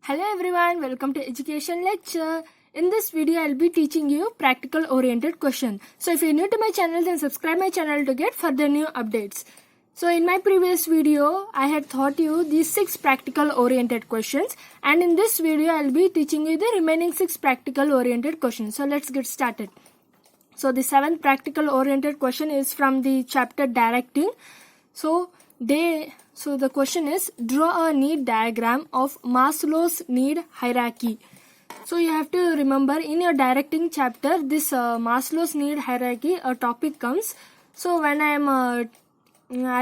Hello everyone, welcome to Education Lecture. In this video, I'll be teaching you practical oriented question. So if you're new to my channel, then subscribe my channel to get further new updates. So in my previous video, I had taught you these 6 practical oriented questions, and in this video, I'll be teaching you the remaining 6 practical oriented questions. So let's get started. So the 7th practical oriented question is from the chapter Directing. So the question is, draw a need diagram of Maslow's need hierarchy. So you have to remember, in your directing chapter, this Maslow's need hierarchy a topic comes. So when I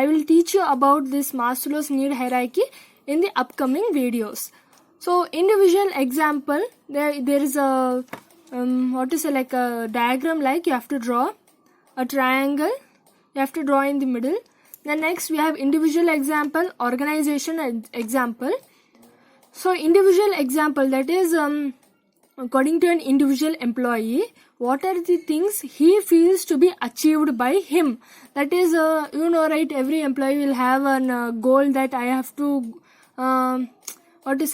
will teach you about this Maslow's need hierarchy in the upcoming videos. So individual example, there is a like a diagram, like you have to draw a triangle, you have to draw in the middle. Then next we have individual example, organization example. So individual example, that is according to an individual employee, what are the things he feels to be achieved by him? That is, right, every employee will have a goal that I have to, I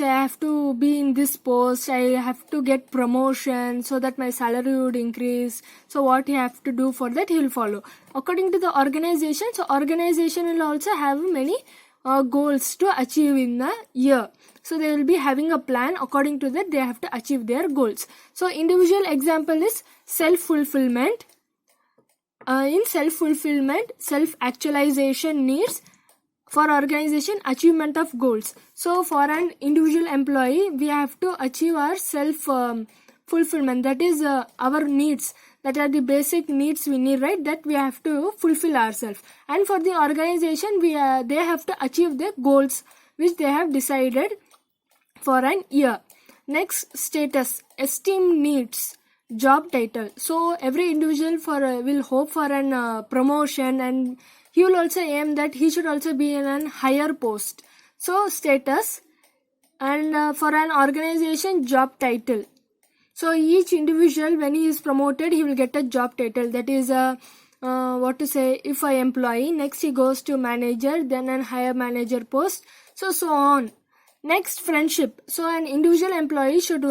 have to be in this post, I have to get promotion so that my salary would increase. So what he have to do for that, he will follow. According to the organization, so organization will also have many goals to achieve in the year. So they will be having a plan. According to that, they have to achieve their goals. So individual example is self-fulfillment. In self-fulfillment, self-actualization needs. For organization, achievement of goals. So for an individual employee, we have to achieve our self-fulfillment. That is our needs. That are the basic needs we need, right? That we have to fulfill ourselves. And for the organization, they have to achieve their goals, which they have decided for an year. Next, status, esteem needs, job title. So every individual will hope for an promotion, and he will also aim that he should also be in a higher post. So status, and for an organization, job title. So each individual, when he is promoted, he will get a job title. That is if I employee, next he goes to manager, then a higher manager post, so on. Next, friendship. So an individual employee should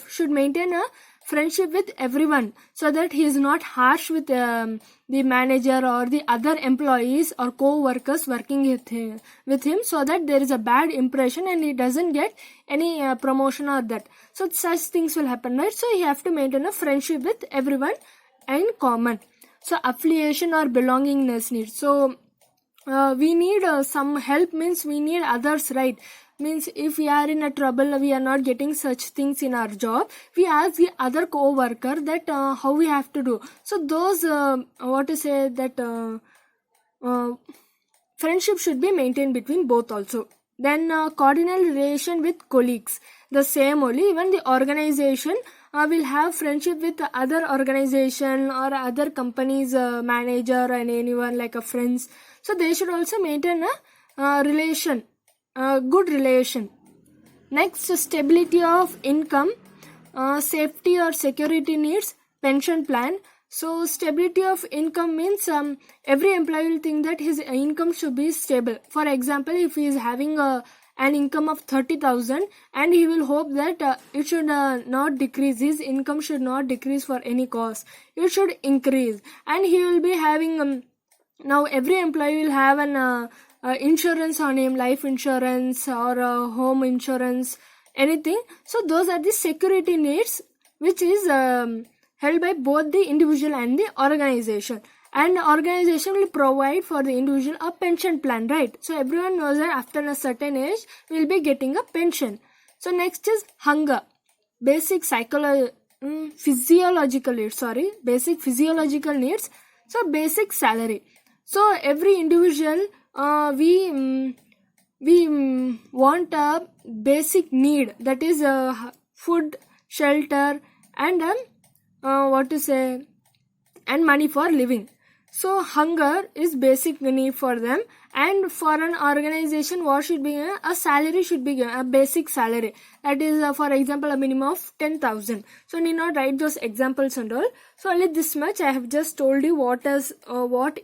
should maintain a friendship with everyone, so that he is not harsh with the manager or the other employees or co-workers working with him, so that there is a bad impression and he doesn't get any promotion or that. So such things will happen, right? So you have to maintain a friendship with everyone in common. So affiliation or belongingness needs. So we need some help, means we need others, right? Means if we are in a trouble, we are not getting such things in our job, we ask the other co-worker that how we have to do. So those friendship should be maintained between both also. Then coordinate relation with colleagues, the same only. Even the organization will have friendship with other organization or other companies manager and anyone like a friends. So they should also maintain a relation, a good relation. Next, stability of income, safety or security needs, pension plan. So stability of income means every employee will think that his income should be stable. For example, if he is having an income of 30,000, and he will hope that it should not decrease, his income should not decrease for any cause, it should increase. And he will be having now every employee will have an insurance on him, life insurance or home insurance, anything. So those are the security needs, which is held by both the individual and the organization. And the organization will provide for the individual a pension plan, right? So everyone knows that after a certain age, we will be getting a pension. So next is hunger, basic physiological needs. Basic physiological needs. So basic salary. So every individual, we want a basic need, that is food, shelter, and and money for living. So hunger is basic need for them. And for an organization, what should be given? A salary should be given, a basic salary. That is, for example, a minimum of 10,000. So need not write those examples and all. So only this much I have just told you what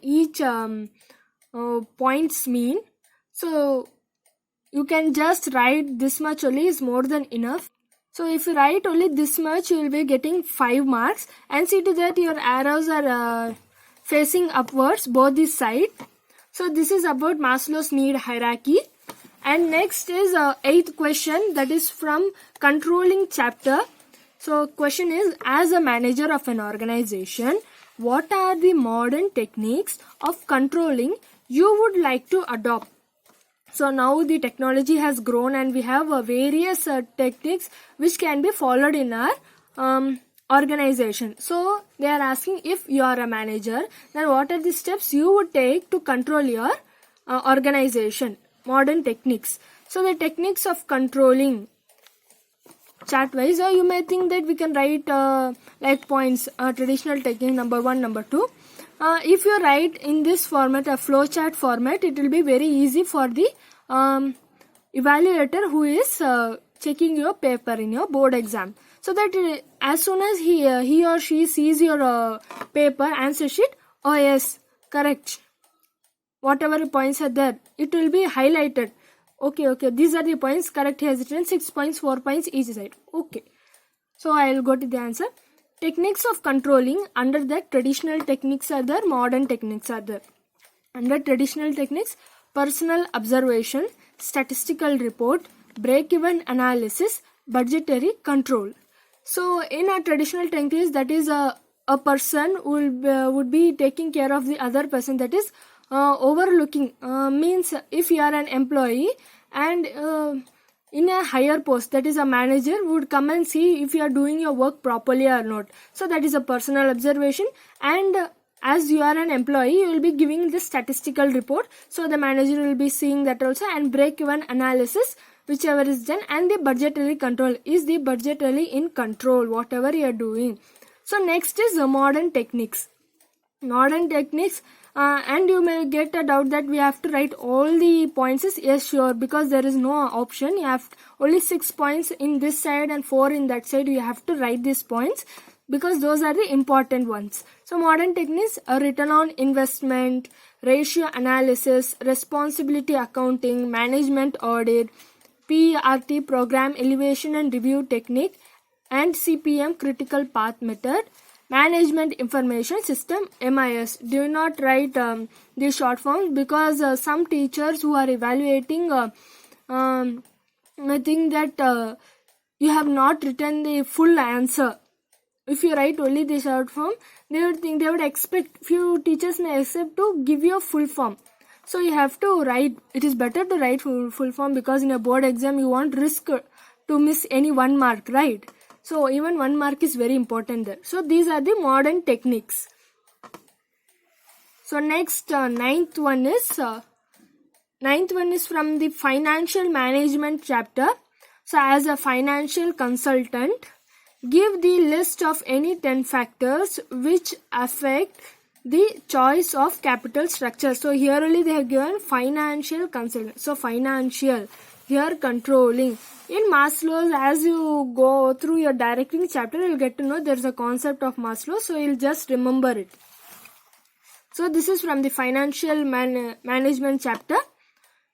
each points mean. So you can just write this much only is more than enough. So if you write only this much, you will be getting 5 marks, and see to that your arrows are facing upwards both the side. So this is about Maslow's need hierarchy. And next is 8th question, that is from controlling chapter. So question is, as a manager of an organization, what are the modern techniques of controlling you would like to adopt? So now the technology has grown and we have various techniques which can be followed in our organization. So they are asking, if you are a manager, then what are the steps you would take to control your organization? Modern techniques. So the techniques of controlling, chart wise, you may think that we can write like points, traditional technique number 1, number 2. If you write in this format, a flowchart format, it will be very easy for the evaluator who is checking your paper in your board exam. So that as soon as he or she sees your paper answer sheet, oh yes, correct, whatever points are there, it will be highlighted. Okay, these are the points, correct, he has written 6 points, 4 points each side. Okay, so I will go to the answer. Techniques of controlling, under that traditional techniques are there, modern techniques are there. Under traditional techniques, personal observation, statistical report, break-even analysis, budgetary control. So in a traditional techniques, that is a person would be taking care of the other person, that is overlooking, means if you are an employee and in a higher post, that is a manager, would come and see if you are doing your work properly or not. So that is a personal observation, and as you are an employee, you will be giving the statistical report, so the manager will be seeing that also. And break-even analysis, whichever is done, and the budgetary control, is the budgetary in control whatever you are doing. So next is modern techniques. Modern techniques, and you may get a doubt that we have to write all the points. Yes, sure, because there is no option. You have only 6 points in this side and 4 in that side. You have to write these points because those are the important ones. So modern techniques are return on investment, ratio analysis, responsibility accounting, management audit, PRT, program elevation and review technique, and CPM, critical path method, management information system, MIS. Do not write these short forms, because some teachers who are evaluating may think that you have not written the full answer. If you write only the short form, they would expect, few teachers may accept to give you a full form. So you have to write, it is better to write full form, because in a board exam you won't risk to miss any 1 mark, right? So even 1 mark is very important there. So these are the modern techniques. So next, ninth one is from the financial management chapter. So as a financial consultant, give the list of any 10 factors which affect the choice of capital structure. So here only they have given financial consultant. So financial, here controlling. In Maslow's, as you go through your directing chapter, you'll get to know there's a concept of Maslow, so you'll just remember it. So this is from the financial management chapter.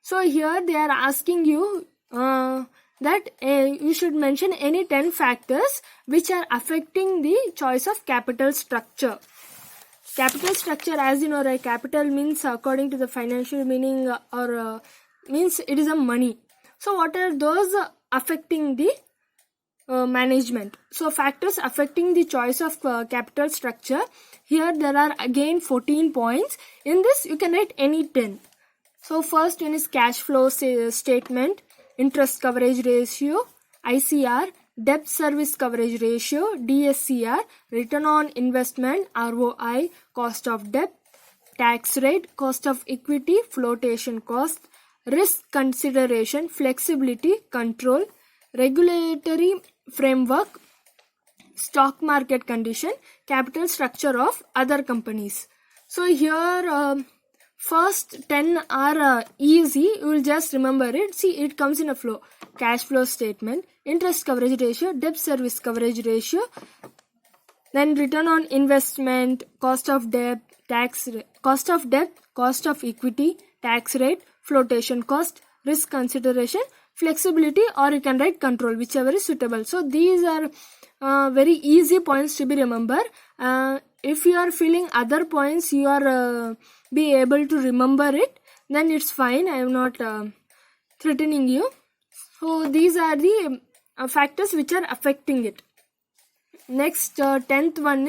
So here they are asking you that you should mention any 10 factors which are affecting the choice of capital structure. Capital structure, as you know, right, capital means, according to the financial meaning, means it is a money. So what are those affecting the management? So factors affecting the choice of capital structure, here there are again 14 points. In this you can write any 10. So first one is cash flow statement, interest coverage ratio, ICR, debt service coverage ratio, DSCR, return on investment, ROI, cost of debt, tax rate, cost of equity, flotation cost, risk consideration, flexibility, control, regulatory framework, stock market condition, capital structure of other companies. So here first 10 are easy, you will just remember it. See, it comes in a flow. Cash flow statement, interest coverage ratio, debt service coverage ratio, then return on investment, cost of debt, tax rate, cost of debt, cost of equity, tax rate, flotation cost, risk consideration, flexibility, or you can write control, whichever is suitable. So these are very easy points to be remember. If you are feeling other points you are be able to remember it, then it's fine. I am not threatening you. So these are the factors which are affecting it. Next, 10th one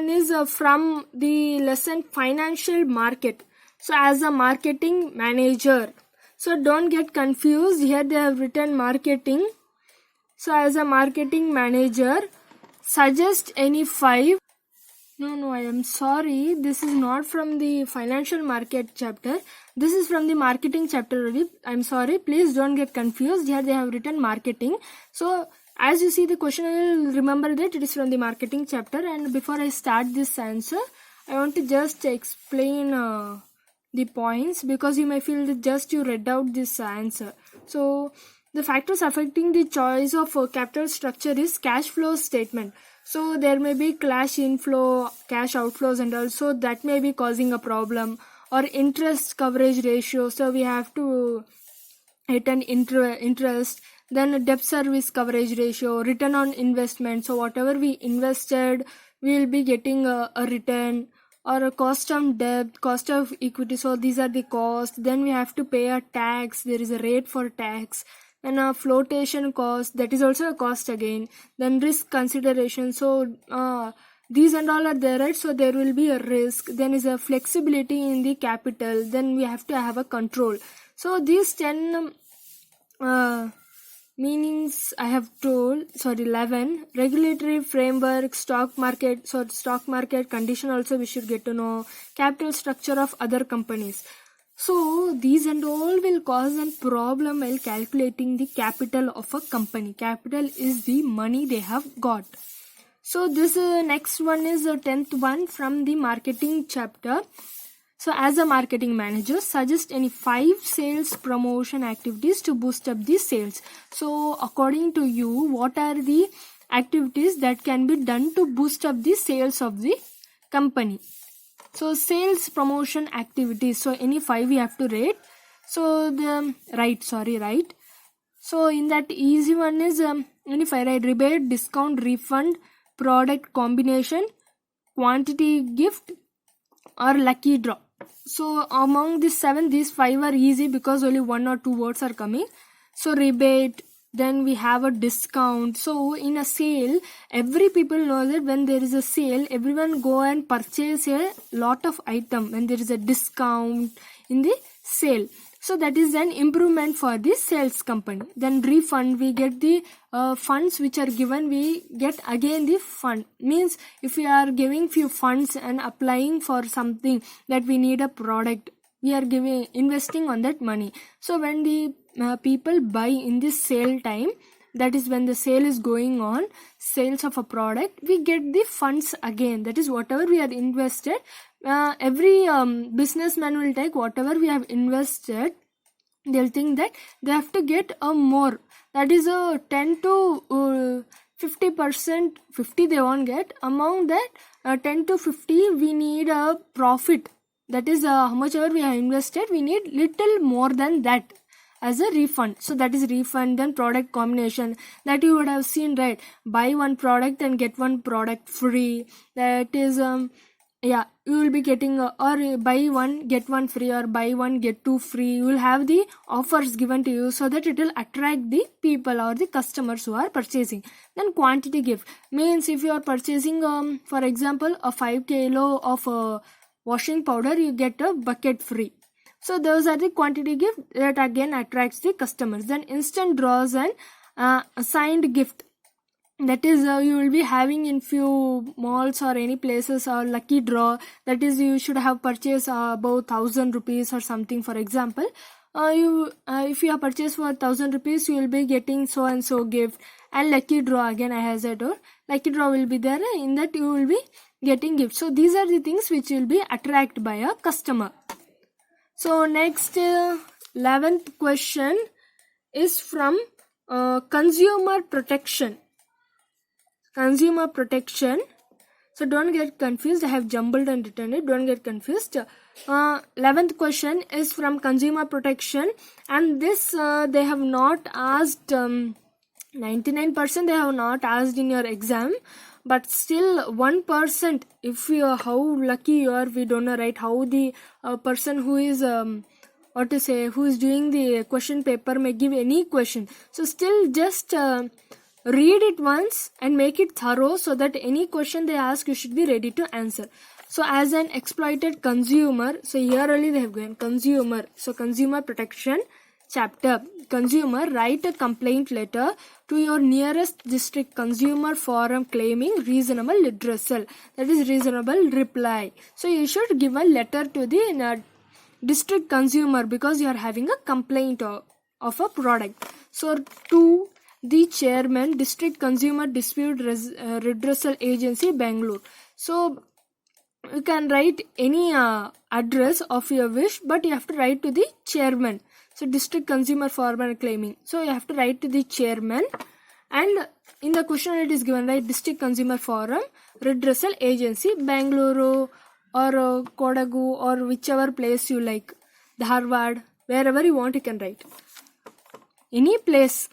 is from the lesson financial market. So as a marketing manager, so don't get confused, here they have written marketing. So as a marketing manager, suggest any 5. No, I am sorry, this is not from the financial market chapter, this is from the marketing chapter only. I'm sorry, please don't get confused, here they have written marketing. So as you see the question, I will remember that it is from the marketing chapter. And before I start this answer, I want to just explain the points, because you may feel that just you read out this answer. So the factors affecting the choice of capital structure is cash flow statement. So there may be cash inflow, cash outflows, and also that may be causing a problem. Or interest coverage ratio, so we have to hit an interest. Then debt service coverage ratio, return on investment, so whatever we invested we will be getting a return. Or a cost of debt, cost of equity, so these are the costs. Then we have to pay a tax, there is a rate for tax. Then a flotation cost, that is also a cost again. Then risk consideration, so these and all are there, right? So there will be a risk. Then is a flexibility in the capital. Then we have to have a control. So these 10 meanings I have told, 11. Regulatory framework, stock market, so stock market condition also we should get to know. Capital structure of other companies. So these and all will cause a problem while calculating the capital of a company. Capital is the money they have got. So this next one is the 10th one from the marketing chapter. So as a marketing manager, suggest any 5 sales promotion activities to boost up the sales. So according to you, what are the activities that can be done to boost up the sales of the company? So sales promotion activities, so any 5 we have to rate. So the right. So in that easy one is any 5, right? Rebate, discount, refund, product combination, quantity gift, or lucky draw. So among these 7, these 5 are easy because only 1 or 2 words are coming. So rebate, then we have a discount. So in a sale, every people knows that when there is a sale, everyone go and purchase a lot of item when there is a discount in the sale. So that is an improvement for the sales company. Then refund, we get the funds which are given, we get again the fund. Means if we are giving few funds and applying for something that we need a product, we are investing on that money. So when the people buy in this sale time, that is when the sale is going on, sales of a product, we get the funds again. That is whatever we are invested. Every businessman will take whatever we have invested. They'll think that they have to get a more. That is a 10 to 50%. 50 they won't get. Among that 10 to 50 we need a profit. That is how much ever we have invested, we need little more than that as a refund. So that is refund. Then product combination, that you would have seen, right? Buy one product and get one product free. That is you will be getting or buy one get one free, or buy one get two free. You will have the offers given to you so that it will attract the people or the customers who are purchasing. Then quantity gift means if you are purchasing for example a 5 kilo of washing powder, you get a bucket free. So those are the quantity gift that again attracts the customers. Then instant draws and assigned gift, that is you will be having in few malls or any places, or lucky draw, that is you should have purchased about 1000 rupees or something. For example, if you have purchased for 1000 rupees, you will be getting so and so gift. And lucky draw, again I have said, lucky draw will be there, in that you will be getting gifts. So these are the things which will be attracted by a customer. So next 11th question is from consumer protection. So don't get confused, I have jumbled and written it, don't get confused. 11th question is from consumer protection, and this they have not asked, 99% they have not asked in your exam, but still 1%, if you are, how lucky you are, we don't know, right, how the person who is who is doing the question paper may give any question. So still just read it once and make it thorough, so that any question they ask you should be ready to answer. So as an exploited consumer, so here only they have given consumer, so consumer protection chapter, consumer, write a complaint letter to your nearest district consumer forum claiming reasonable redressal, that is reasonable reply. So you should give a letter to the district consumer because you are having a complaint of a product. So to the chairman, district consumer dispute redressal agency, Bangalore. So you can write any address of your wish, but you have to write to the chairman. So district consumer forum claiming, so you have to write to the chairman, and in the question it is given, right, district consumer forum redressal agency, Bangalore or Kodagu or whichever place you like, Dharwad, wherever you want you can write any place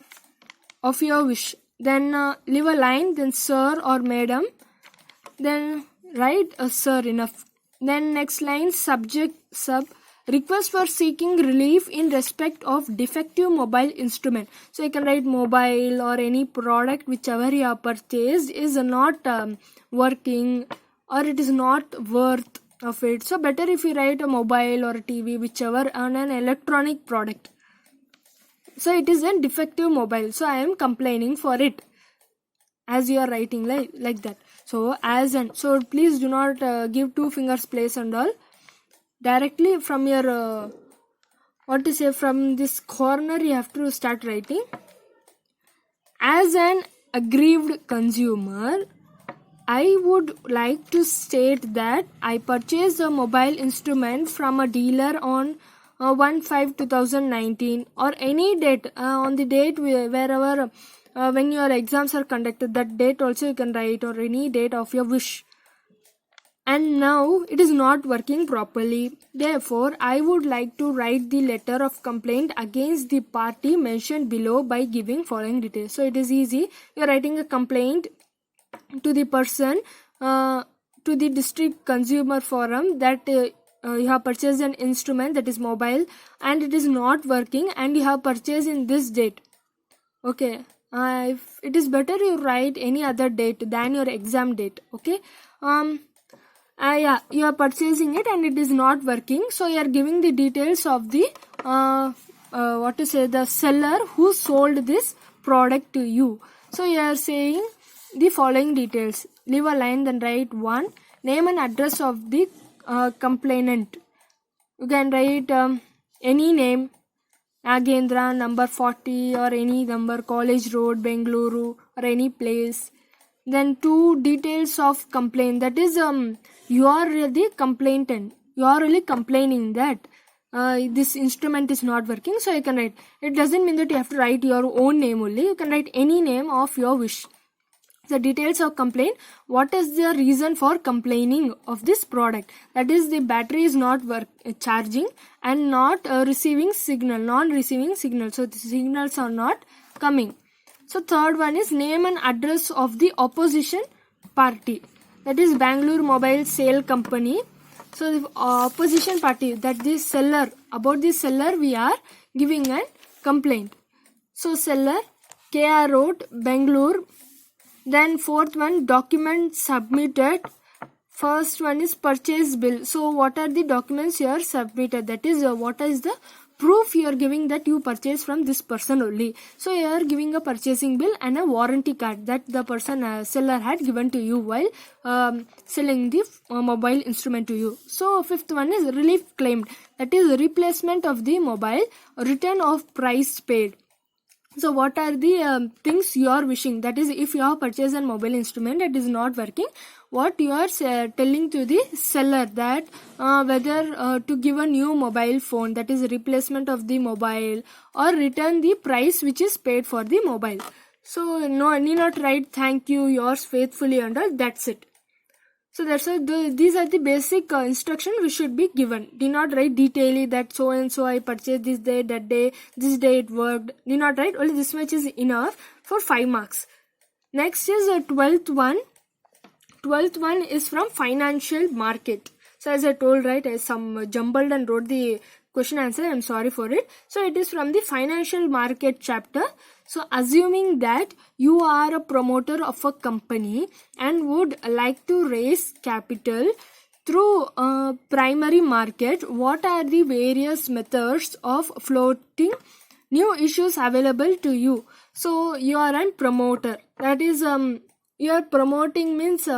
of your wish. Then leave a line, then sir or madam, then write a sir enough. Then next line, subject sub, request for seeking relief in respect of defective mobile instrument. So you can write mobile or any product whichever you have purchased is not working, or it is not worth of it. So better if you write a mobile or a TV, whichever, on an electronic product. So it is a defective mobile, so I am complaining for it, as you are writing like that. So as and, so please do not give two fingers place and all. Directly from your from this corner you have to start writing. As an aggrieved consumer, I would like to state that I purchased a mobile instrument from a dealer on 1/5/2019 or any date, on the date wherever when your exams are conducted, that date also you can write, or any date of your wish. And now it is not working properly. Therefore, I would like to write the letter of complaint against the party mentioned below by giving following details. So it is easy. You are writing a complaint to the person, to the district consumer forum, that you have purchased an instrument that is mobile and it is not working, and you have purchased in this date. Okay. If it is better you write any other date than your exam date. Okay. You are purchasing it and it is not working, so you are giving the details of the the seller who sold this product to you. So you are saying the following details. Leave a line, then write 1, name and address of the complainant. You can write any name, Nagendra, number 40, or any number, College Road, Bengaluru, or any place. Then 2, details of complaint, that is you are the complainant, you are really complaining that this instrument is not working, so you can write. It doesn't mean that you have to write your own name only, you can write any name of your wish. The details of complaint, what is the reason for complaining of this product, that is the battery is not charging and not receiving signal, non-receiving signal, so the signals are not coming. So third one is name and address of the opposition party, that is Bangalore Mobile Sale Company. So the opposition party, that the seller, about the seller we are giving a complaint. So seller, KR Road, Bangalore. Then fourth one, document submitted. First one is purchase bill. So what are the documents you are submitted, that is what is the proof you are giving that you purchase from this person only. So you are giving a purchasing bill and a warranty card that the person seller had given to you while selling the mobile instrument to you. So fifth one is relief claimed, that is replacement of the mobile, return of price paid. So what are the things you are wishing, that is if you have purchased a mobile instrument that is not working, what you are telling to the seller, that whether to give a new mobile phone, that is replacement of the mobile, or return the price which is paid for the mobile. So no, need not write thank you, yours faithfully and all, that's it. So that's why these are the basic instructions we should be given. Do not write detailedly that so and so I purchased this day, that day, this day it worked. Do not write. Only this much is enough for 5 marks. Next is a 12th one. 12th one is from financial market. So as I told, right, I jumbled and wrote the question answer. I'm sorry for it. So it is from the financial market chapter. So assuming that you are a promoter of a company and would like to raise capital through a primary market, what are the various methods of floating new issues available to you? So you are a promoter. That is, you are promoting means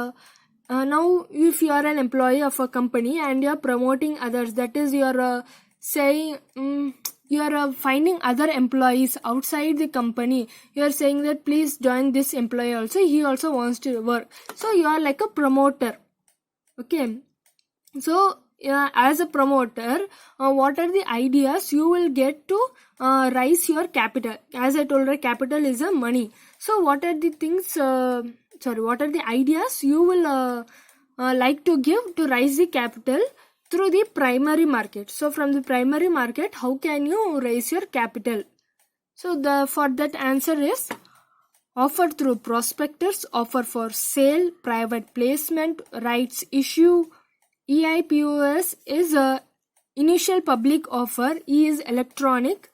now if you are an employee of a company and you are promoting others, that is you are saying you are finding other employees outside the company. You are saying that please join this employee also, he also wants to work. So you are like a promoter. Okay, so as a promoter, what are the ideas you will get to raise your capital? As I told you, capital is a money. So what are the things what are the ideas you will like to give to raise the capital through the primary market? So from the primary market, how can you raise your capital? So for that answer is offer through prospectus, offer for sale, private placement, rights issue. EIPOS is a initial public offer. E is electronic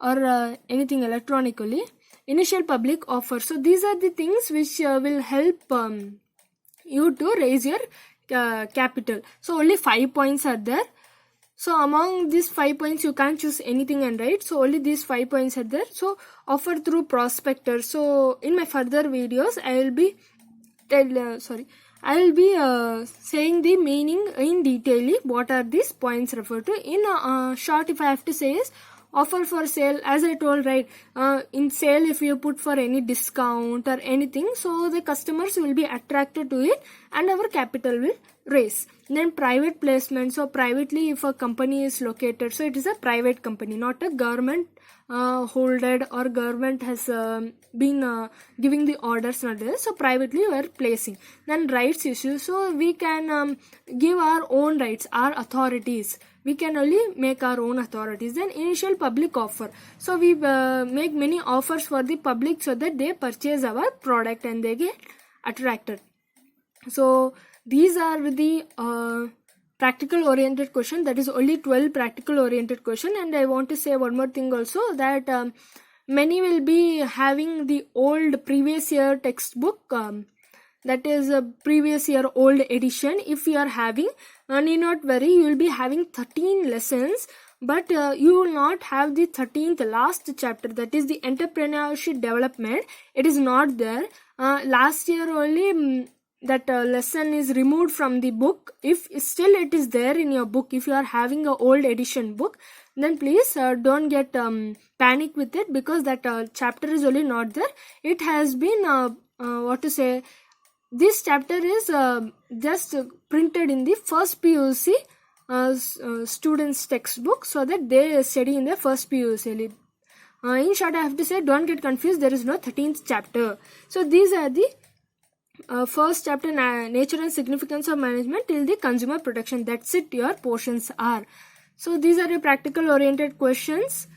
or anything electronically. Initial public offer. So these are the things which will help you to raise your capital. So only 5 points are there. So among these 5 points you can't choose anything and write. So only these 5 points are there. So offer through prospector. So in my further videos I will be saying the meaning in detail. What are these points referred to? In short, if I have to say is offer for sale. As I told, right, in sale if you put for any discount or anything, so the customers will be attracted to it and our capital will raise. Then private placement. So privately, if a company is located, so it is a private company, not a government holded or government has been giving the orders, not this. So privately you are placing. Then rights issue. So we can give our own rights, our authorities. We can only make our own authorities. Then initial public offer. So we make many offers for the public so that they purchase our product and they get attracted. So these are the practical oriented question. That is only 12 practical oriented question. And I want to say one more thing also, that many will be having the old previous year textbook, that is a previous year old edition. If you are having, need not worry, you will be having 13 lessons, but you will not have the 13th last chapter, that is the entrepreneurship development. It is not there. Last year only that lesson is removed from the book. If still it is there in your book, if you are having a old edition book, then please don't get panic with it, because that chapter is only not there. It has been this chapter is just printed in the first PUC students textbook, so that they study in the first PUC. In short, I have to say, don't get confused, there is no 13th chapter. So these are the first chapter, nature and significance of management, till the consumer protection. That's it, your portions are. So these are your practical oriented questions.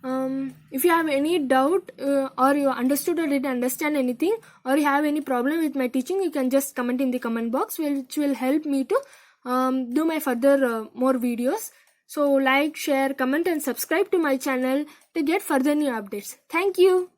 If you have any doubt or you understood or didn't understand anything, or you have any problem with my teaching, you can just comment in the comment box, which will help me to do my further more videos. So like, share, comment and subscribe to my channel to get further new updates. Thank you.